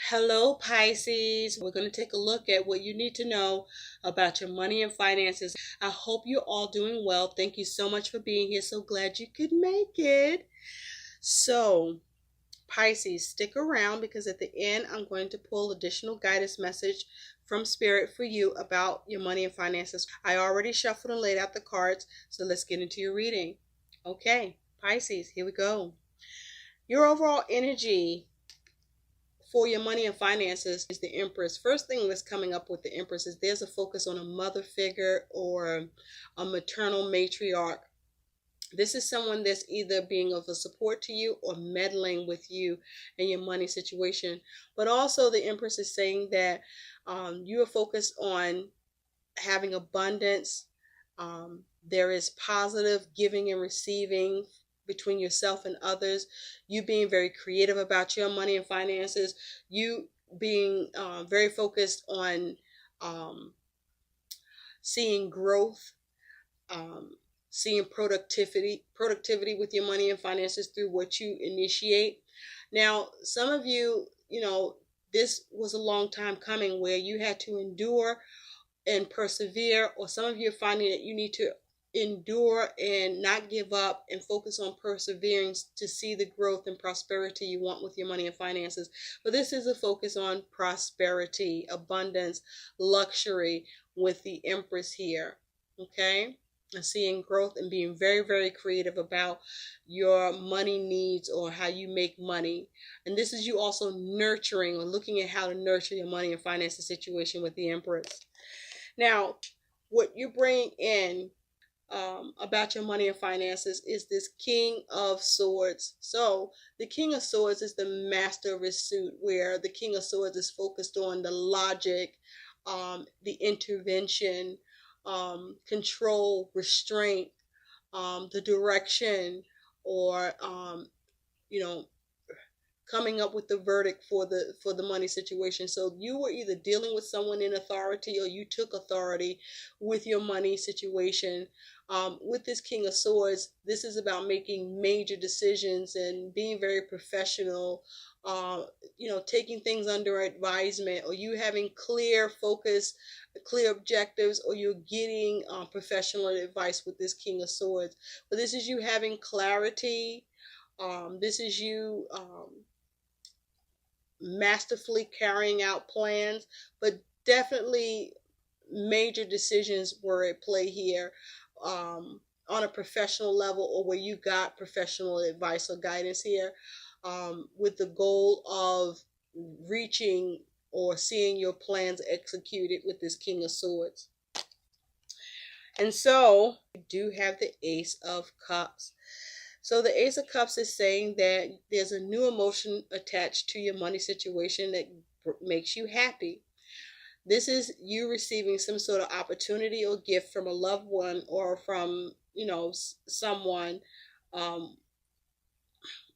Hello, Pisces. We're going to take a look at what you need to know about your money and finances. I hope you're all doing well. Thank you so much for being here. So glad you could make it. So, Pisces, stick around because at the end, I'm going to pull additional guidance message from Spirit for you about your money and finances. I already shuffled and laid out the cards, so let's get into your reading. Okay, Pisces, here we go. Your overall energy for your money and finances is the Empress. First thing that's coming up with the Empress is there's a focus on a mother figure or a maternal matriarch. This is someone that's either being of a support to you or meddling with you and your money situation. But also the Empress is saying that you are focused on having abundance. There is positive giving and receiving between yourself and others, you being very creative about your money and finances, you being very focused on seeing growth, seeing productivity with your money and finances through what you initiate. Now, some of you, this was a long time coming where you had to endure and persevere, or some of you are finding that you need to endure and not give up and focus on persevering to see the growth and prosperity you want with your money and finances. But this is a focus on prosperity, abundance, luxury with the Empress here. Okay? And seeing growth and being very, very creative about your money needs or how you make money. And this is you also nurturing or looking at how to nurture your money and finances situation with the Empress. Now, what you bring in about your money and finances is this King of Swords. So the King of Swords is the master of his suit, where the King of Swords is focused on the logic, the intervention, control, restraint, the direction, or coming up with the verdict for the money situation. So you were either dealing with someone in authority or you took authority with your money situation. With this King of Swords, this is about making major decisions and being very professional, taking things under advisement, or you having clear focus, clear objectives, or you're getting professional advice with this King of Swords. But this is you having clarity. This is you masterfully carrying out plans, but definitely major decisions were at play here on a professional level, or where you got professional advice or guidance here, with the goal of reaching or seeing your plans executed with this King of Swords. And so you do have the Ace of Cups. So the Ace of Cups is saying that there's a new emotion attached to your money situation that makes you happy. This is you receiving some sort of opportunity or gift from a loved one or from, someone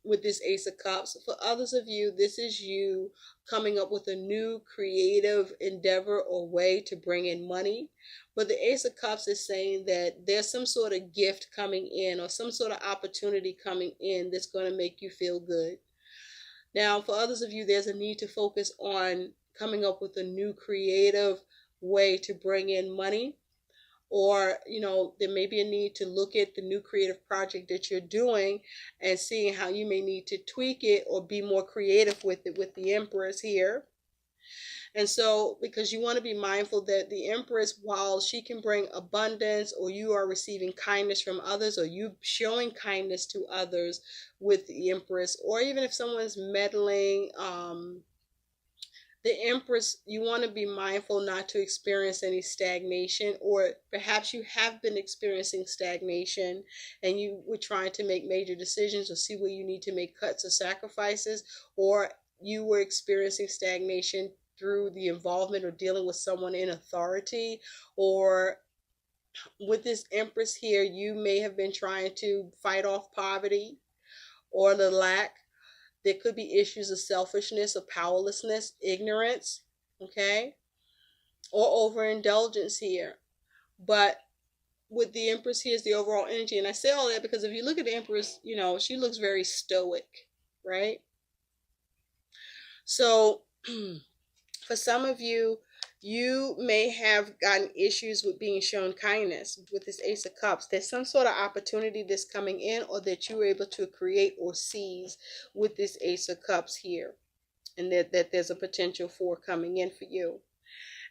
with this Ace of Cups. For others of you, this is you coming up with a new creative endeavor or way to bring in money. But the Ace of Cups is saying that there's some sort of gift coming in or some sort of opportunity coming in that's going to make you feel good. Now, for others of you, there's a need to focus on coming up with a new creative way to bring in money. Or, there may be a need to look at the new creative project that you're doing and seeing how you may need to tweak it or be more creative with it with the Empress here. And so, because you want to be mindful that the Empress, while she can bring abundance, or you are receiving kindness from others, or you showing kindness to others with the Empress, or even if someone's meddling, the Empress, you want to be mindful not to experience any stagnation, or perhaps you have been experiencing stagnation and you were trying to make major decisions or see where you need to make cuts or sacrifices, or you were experiencing stagnation through the involvement or dealing with someone in authority, or with this Empress here, you may have been trying to fight off poverty or the lack. There could be issues of selfishness or powerlessness, ignorance, okay, or overindulgence here. But with the Empress, here's the overall energy. And I say all that because if you look at the Empress, she looks very stoic, right? So For some of you, you may have gotten issues with being shown kindness with this Ace of Cups. There's some sort of opportunity that's coming in, or that you were able to create or seize with this Ace of Cups here, and that there's a potential for coming in for you.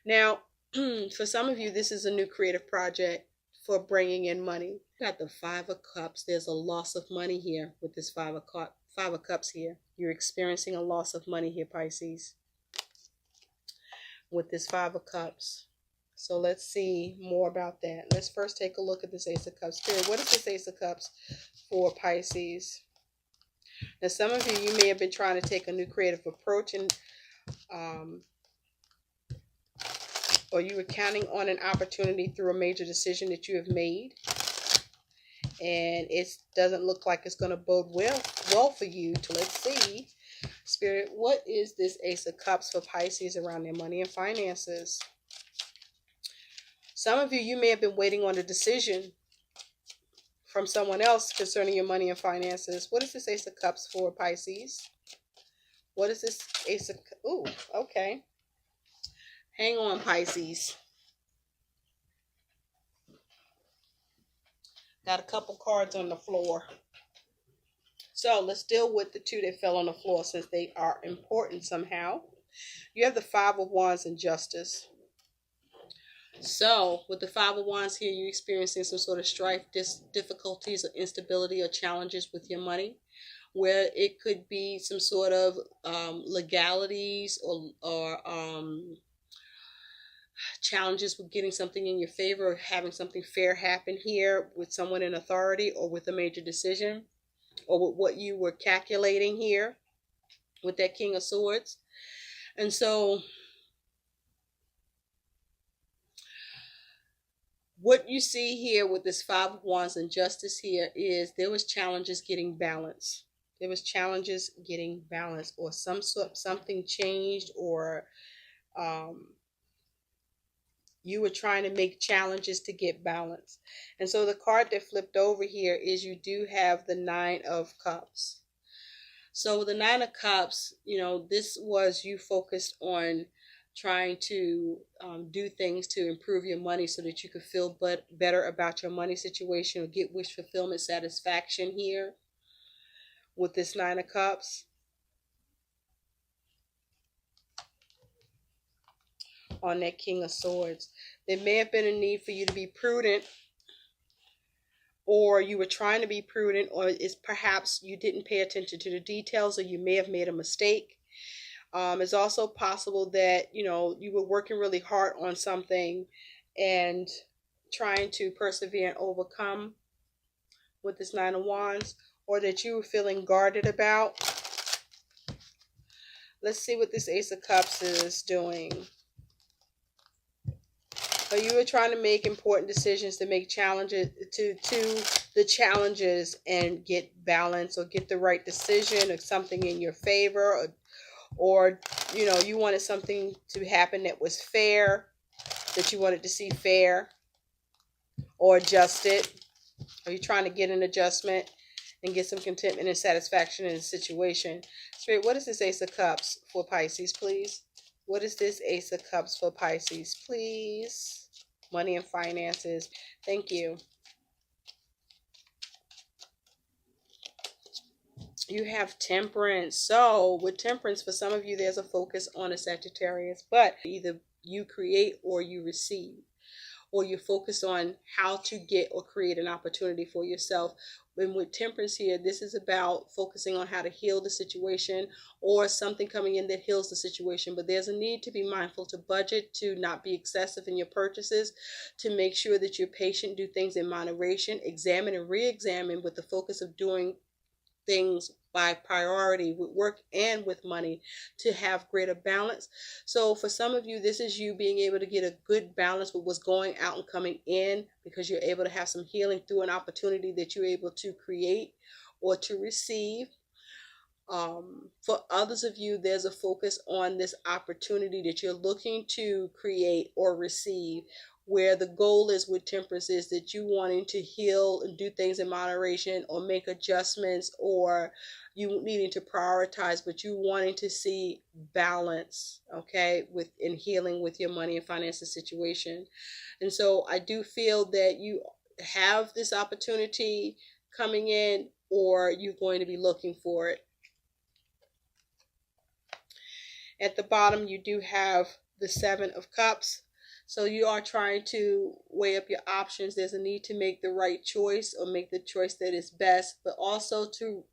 Now, for some of you, this is a new creative project for bringing in money. Got the Five of Cups. There's a loss of money here with this Five of Cups here. You're experiencing a loss of money here, Pisces, with this Five of Cups. So let's see more about that. Let's first take a look at this Ace of Cups. Spirit, what is this Ace of Cups for Pisces? Now, some of you may have been trying to take a new creative approach, and or you were counting on an opportunity through a major decision that you have made, and it doesn't look like it's going to bode well for you. So let's see, Spirit, what is this Ace of Cups for Pisces around their money and finances? Some of you may have been waiting on a decision from someone else concerning your money and finances. What is this Ace of Cups for Pisces? What is this Ace of... Ooh, okay. Hang on, Pisces. Got a couple cards on the floor. So let's deal with the two that fell on the floor, since they are important somehow. You have the Five of Wands and Justice. So with the Five of Wands here, you're experiencing some sort of strife, difficulties, or instability, or challenges with your money, where it could be some sort of legalities or challenges with getting something in your favor, or having something fair happen here with someone in authority, or with a major decision, or with what you were calculating here with that King of Swords. And so what you see here with this Five of Wands and Justice here is there was challenges getting balance. There was challenges getting balance, or something changed, or you were trying to make challenges to get balance. And so the card that flipped over here is you do have the Nine of Cups. So the Nine of Cups, this was you focused on trying to do things to improve your money so that you could feel better about your money situation, or get wish fulfillment, satisfaction here with this Nine of Cups. On that King of Swords, there may have been a need for you to be prudent, or you were trying to be prudent, or it's perhaps you didn't pay attention to the details, or you may have made a mistake. It's also possible that you were working really hard on something and trying to persevere and overcome with this Nine of Wands, or that you were feeling guarded about. Let's see what this Ace of Cups is doing. Or you were trying to make important decisions, to make challenges to the challenges, and get balance, or get the right decision, or something in your favor, or you wanted something to happen that was fair, that you wanted to see fair or adjusted. Are you trying to get an adjustment and get some contentment and satisfaction in the situation? Spirit, what is this Ace of Cups for Pisces, please? What is this Ace of Cups for Pisces, please? Money and finances. Thank you. You have Temperance. So with Temperance, for some of you, there's a focus on a Sagittarius, but either you create or you receive, or you focus on how to get or create an opportunity for yourself. And with Temperance here, this is about focusing on how to heal the situation, or something coming in that heals the situation. But there's a need to be mindful to budget, to not be excessive in your purchases, to make sure that you're patient, do things in moderation, examine and re-examine with the focus of doing things by priority with work and with money to have greater balance. So for some of you, this is you being able to get a good balance with what's going out and coming in, because you're able to have some healing through an opportunity that you're able to create or to receive. For others of you, there's a focus on this opportunity that you're looking to create or receive, where the goal is with Temperance is that you wanting to heal and do things in moderation or make adjustments, or you needing to prioritize, but you wanting to see balance, okay, with in healing with your money and finances situation. And so I do feel that you have this opportunity coming in, or you're going to be looking for it. At the bottom, you do have the Seven of Cups. So you are trying to weigh up your options. There's a need to make the right choice, or make the choice that is best, but also to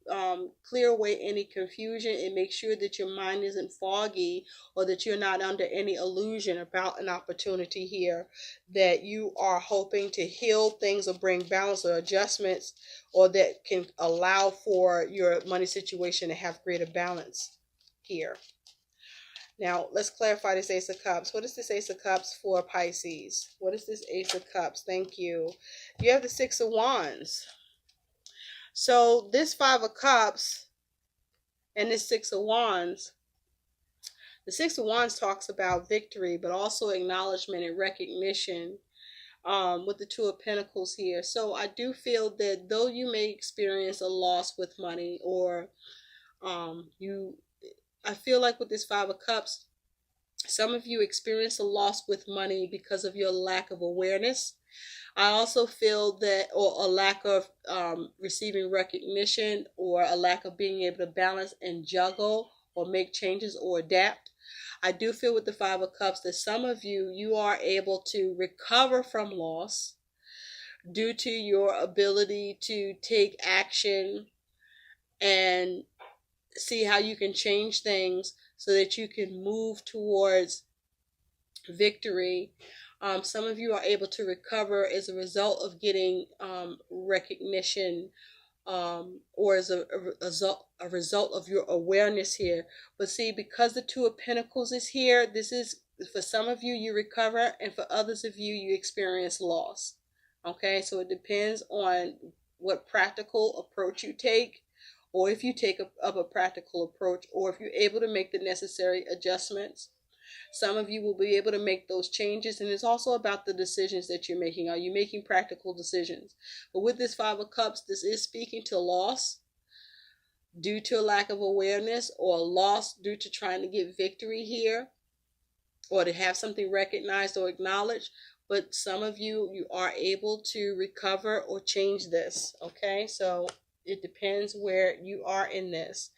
clear away any confusion and make sure that your mind isn't foggy, or that you're not under any illusion about an opportunity here, that you are hoping to heal things or bring balance or adjustments, or that can allow for your money situation to have greater balance here. Now, let's clarify this Ace of Cups. What is this Ace of Cups for Pisces? What is this Ace of Cups? Thank you. You have the Six of Wands. So this Five of Cups and this Six of Wands, the Six of Wands talks about victory, but also acknowledgement and recognition with the Two of Pentacles here. So I do feel that though you may experience a loss with money, or I feel like with this Five of Cups, some of you experience a loss with money because of your lack of awareness. I also feel that, or a lack of receiving recognition, or a lack of being able to balance and juggle or make changes or adapt. I do feel with the Five of Cups that some of you are able to recover from loss due to your ability to take action and see how you can change things so that you can move towards victory. Some of you are able to recover as a result of getting recognition, or as a result of your awareness here. But see, because the Two of Pentacles is here, this is, for some of you, you recover, and for others of you, you experience loss. Okay, so it depends on what practical approach you take, or if you take up a practical approach, or if you're able to make the necessary adjustments. Some of you will be able to make those changes, and it's also about the decisions that you're making. Are you making practical decisions? But with this Five of Cups, this is speaking to loss due to a lack of awareness, or loss due to trying to get victory here, or to have something recognized or acknowledged. But some of you are able to recover or change this, okay? So it depends where you are in this.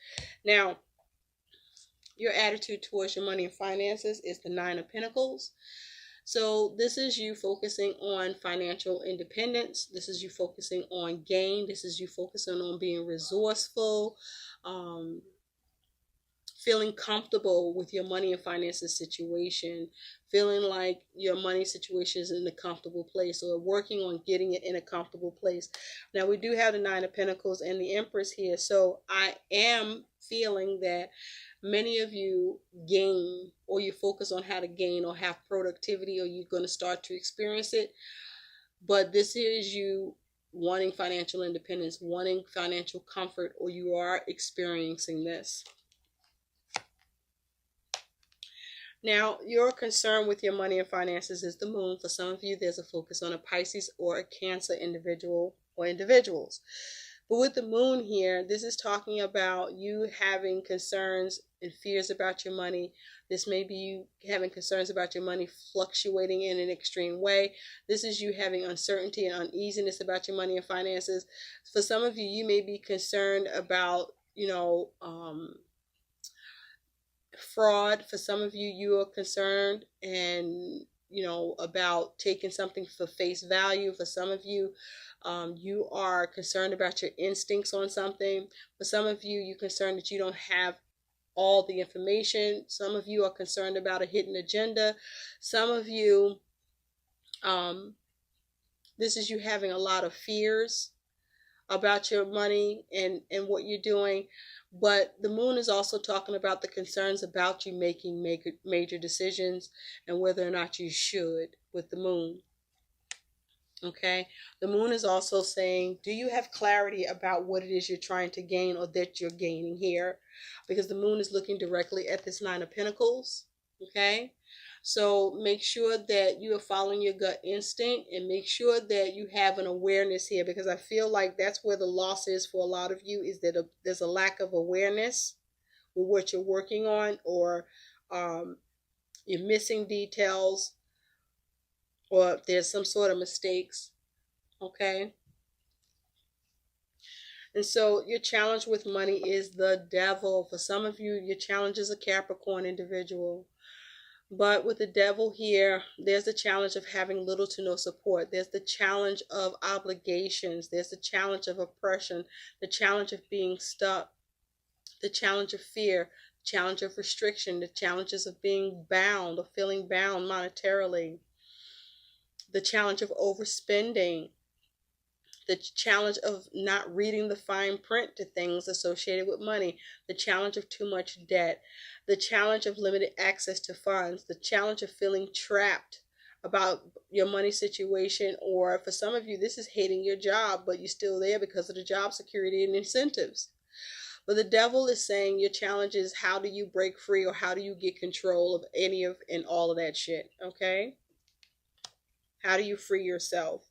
Now, your attitude towards your money and finances is the Nine of Pentacles. So this is you focusing on financial independence. This is you focusing on gain. This is you focusing on being resourceful, feeling comfortable with your money and finances situation, feeling like your money situation is in a comfortable place, or working on getting it in a comfortable place. Now, we do have the Nine of Pentacles and the Empress here, so I am feeling that many of you gain, or you focus on how to gain or have productivity, or you're going to start to experience it. But this is you wanting financial independence, wanting financial comfort, or you are experiencing this. Now, your concern with your money and finances is the Moon. For some of you, there's a focus on a Pisces or a Cancer individual or individuals. But with the Moon here, this is talking about you having concerns and fears about your money. This may be you having concerns about your money fluctuating in an extreme way. This is you having uncertainty and uneasiness about your money and finances. For some of you, you may be concerned about, fraud. For some of you, you are concerned and about taking something for face value. For some of you, you are concerned about your instincts on something. For some of you, you're concerned that you don't have all the information. Some of you are concerned about a hidden agenda. Some of you, this is you having a lot of fears about your money and what you're doing. But the Moon is also talking about the concerns about you making major decisions, and whether or not you should with the Moon. Okay, the Moon is also saying, do you have clarity about what it is you're trying to gain, or that you're gaining here? Because the Moon is looking directly at this Nine of Pentacles. Okay? So make sure that you are following your gut instinct, and make sure that you have an awareness here, because I feel like that's where the loss is for a lot of you, is that there's a lack of awareness with what you're working on, or you're missing details, or there's some sort of mistakes. Okay? And so your challenge with money is the devil. For some of you, your challenge is a Capricorn individual. But with the devil here, there's the challenge of having little to no support. There's the challenge of obligations. There's the challenge of oppression, the challenge of being stuck, the challenge of fear, the challenge of restriction, the challenges of being bound or feeling bound monetarily, the challenge of overspending, the challenge of not reading the fine print to things associated with money, the challenge of too much debt, the challenge of limited access to funds, the challenge of feeling trapped about your money situation, or for some of you, this is hating your job, but you're still there because of the job security and incentives. But the devil is saying your challenge is, how do you break free, or how do you get control of any of and all of that shit, okay? How do you free yourself?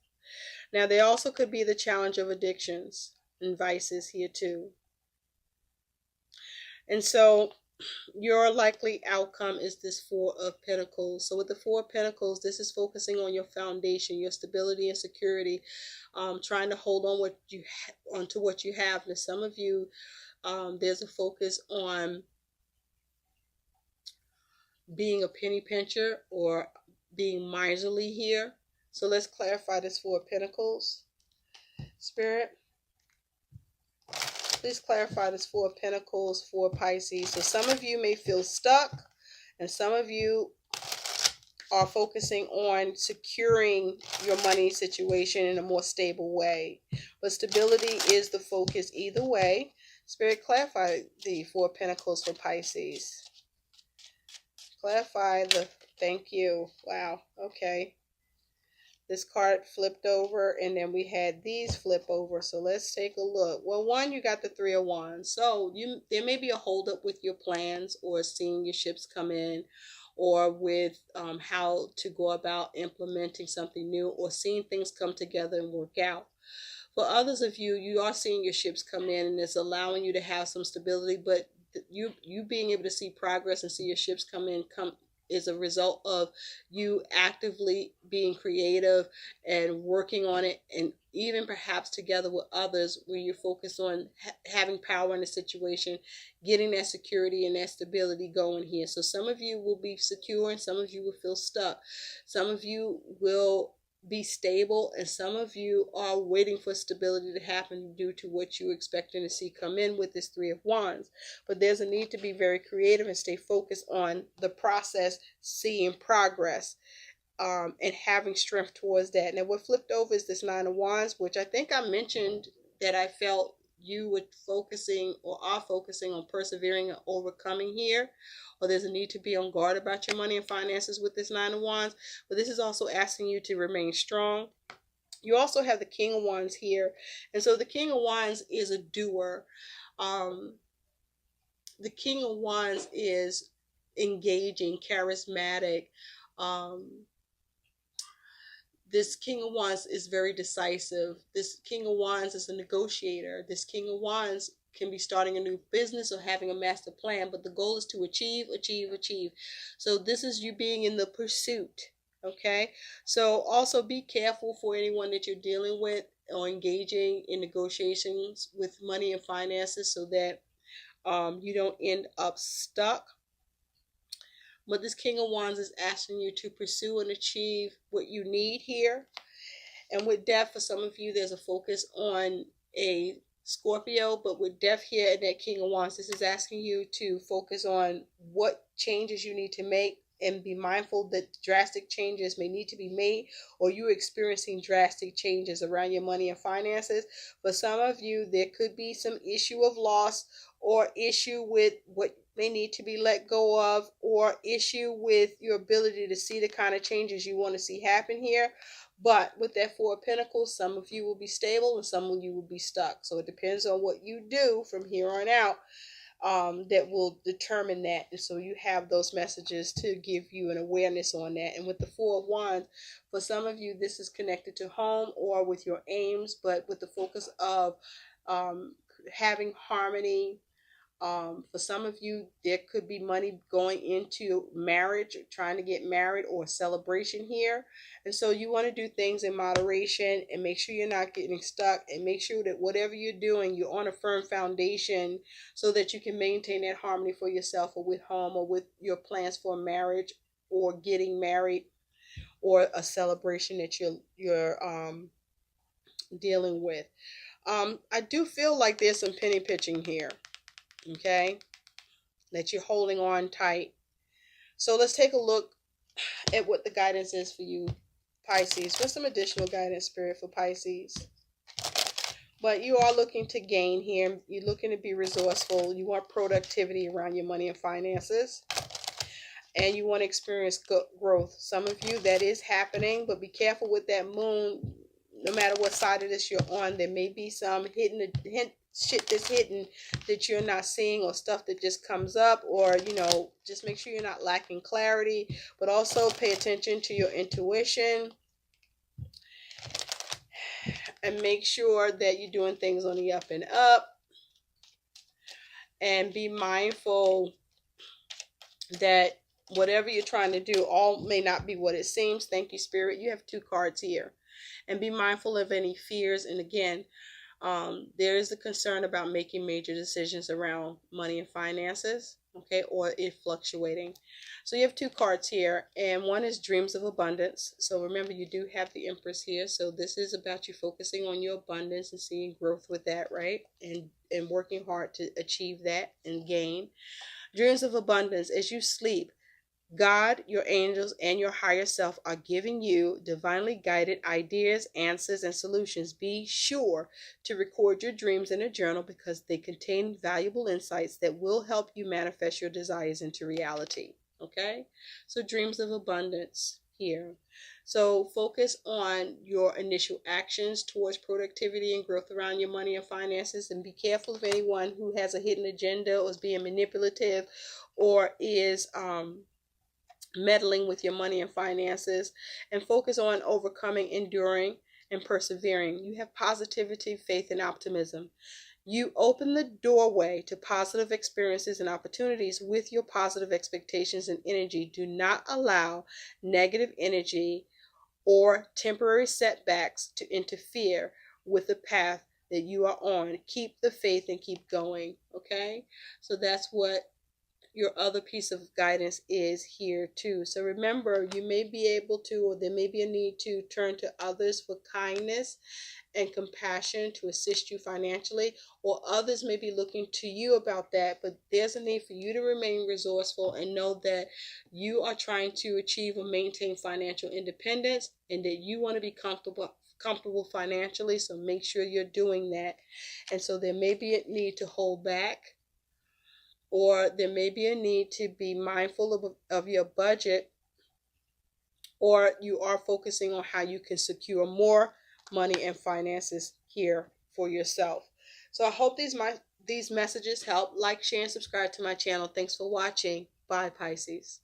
Now, there also could be the challenge of addictions and vices here too. And so your likely outcome is this Four of Pentacles. So with the Four of Pentacles, this is focusing on your foundation, your stability and security, trying to hold on onto what you have. Now, some of you, there's a focus on being a penny pincher or being miserly here. So let's clarify this Four of Pentacles. Spirit, please clarify this Four of Pentacles for Pisces. So some of you may feel stuck, and some of you are focusing on securing your money situation in a more stable way. But stability is the focus either way. Spirit, clarify the Four of Pentacles for Pisces. Clarify the, thank you. Wow, okay. This card flipped over, and then we had these flip over. So let's take a look. Well, one, you got the Three of Wands. So there may be a holdup with your plans, or seeing your ships come in, or with how to go about implementing something new, or seeing things come together and work out. For others of you, you are seeing your ships come in, and it's allowing you to have some stability, but you being able to see progress and see your ships come in is a result of you actively being creative and working on it, and even perhaps together with others, where you're focused on having power in the situation, getting that security and that stability going here. So some of you will be secure, and some of you will feel stuck. Some of you will be stable, and some of you are waiting for stability to happen due to what you're expecting to see come in with this Three of Wands. But there's a need to be very creative and stay focused on the process, seeing progress, and having strength towards that. Now, what flipped over is this Nine of Wands, which I think I mentioned that I felt you were focusing, or are focusing on persevering and overcoming here, or there's a need to be on guard about your money and finances with this Nine of Wands. But this is also asking you to remain strong. You also have the King of Wands here, and so the King of Wands is a doer. The King of Wands is engaging, charismatic. This King of Wands is very decisive. This King of Wands is a negotiator. This King of Wands can be starting a new business or having a master plan, but the goal is to achieve. So this is you being in the pursuit, okay? So also be careful for anyone that you're dealing with or engaging in negotiations with money and finances, so that you don't end up stuck. But this King of Wands is asking you to pursue and achieve what you need here. And with Death, for some of you, there's a focus on a Scorpio. But with Death here and that King of Wands, this is asking you to focus on what changes you need to make, and be mindful that drastic changes may need to be made, or you're experiencing drastic changes around your money and finances. For some of you, there could be some issue of loss, or issue with what may need to be let go of, or issue with your ability to see the kind of changes you want to see happen here. But with that Four of Pentacles, some of you will be stable and some of you will be stuck. So it depends on what you do from here on out. that will determine that. And so you have those messages to give you an awareness on that. And with the Four of Wands, for some of you, this is connected to home or with your aims, but with the focus of having harmony. For some of you, there could be money going into marriage, trying to get married, or a celebration here. And so you want to do things in moderation and make sure you're not getting stuck, and make sure that whatever you're doing, you're on a firm foundation so that you can maintain that harmony for yourself, or with home, or with your plans for marriage or getting married, or a celebration that you're dealing with. I do feel like there's some penny pitching here. Okay, that you're holding on tight. So let's take a look at what the guidance is for you, Pisces. What's some additional guidance, Spirit, for Pisces? But you are looking to gain here. You're looking to be resourceful. You want productivity around your money and finances. And you want to experience growth. Some of you, that is happening, but be careful with that moon. No matter what side of this you're on, there may be some shit that's hidden that you're not seeing, or stuff that just comes up, or just make sure you're not lacking clarity. But also pay attention to your intuition, and make sure that you're doing things on the up and up, and be mindful that whatever you're trying to do, all may not be what it seems. Thank you, Spirit. You have 2 cards here. And be mindful of any fears. And again, there is a concern about making major decisions around money and finances, okay, or it fluctuating. So you have 2 cards here, and one is dreams of abundance. So remember, you do have the Empress here. So this is about you focusing on your abundance and seeing growth with that, right? And working hard to achieve that and gain. Dreams of abundance. As you sleep, God, your angels, and your higher self are giving you divinely guided ideas, answers, and solutions. Be sure to record your dreams in a journal, because they contain valuable insights that will help you manifest your desires into reality. Okay? So dreams of abundance here. So focus on your initial actions towards productivity and growth around your money and finances, and be careful of anyone who has a hidden agenda, or is being manipulative, or is meddling with your money and finances. And focus on overcoming, enduring, and persevering. You have positivity, faith, and optimism. You open the doorway to positive experiences and opportunities with your positive expectations and energy. Do not allow negative energy or temporary setbacks to interfere with the path that you are on. Keep the faith and keep going. Okay? So that's what your other piece of guidance is here too. So remember, you may be able to, or there may be a need to, turn to others for kindness and compassion to assist you financially, or others may be looking to you about that. But there's a need for you to remain resourceful and know that you are trying to achieve or maintain financial independence, and that you want to be comfortable financially. So make sure you're doing that. And so there may be a need to hold back, or there may be a need to be mindful of your budget, or you are focusing on how you can secure more money and finances here for yourself. So I hope these messages help. Like, share, and subscribe to my channel. Thanks for watching. Bye, Pisces.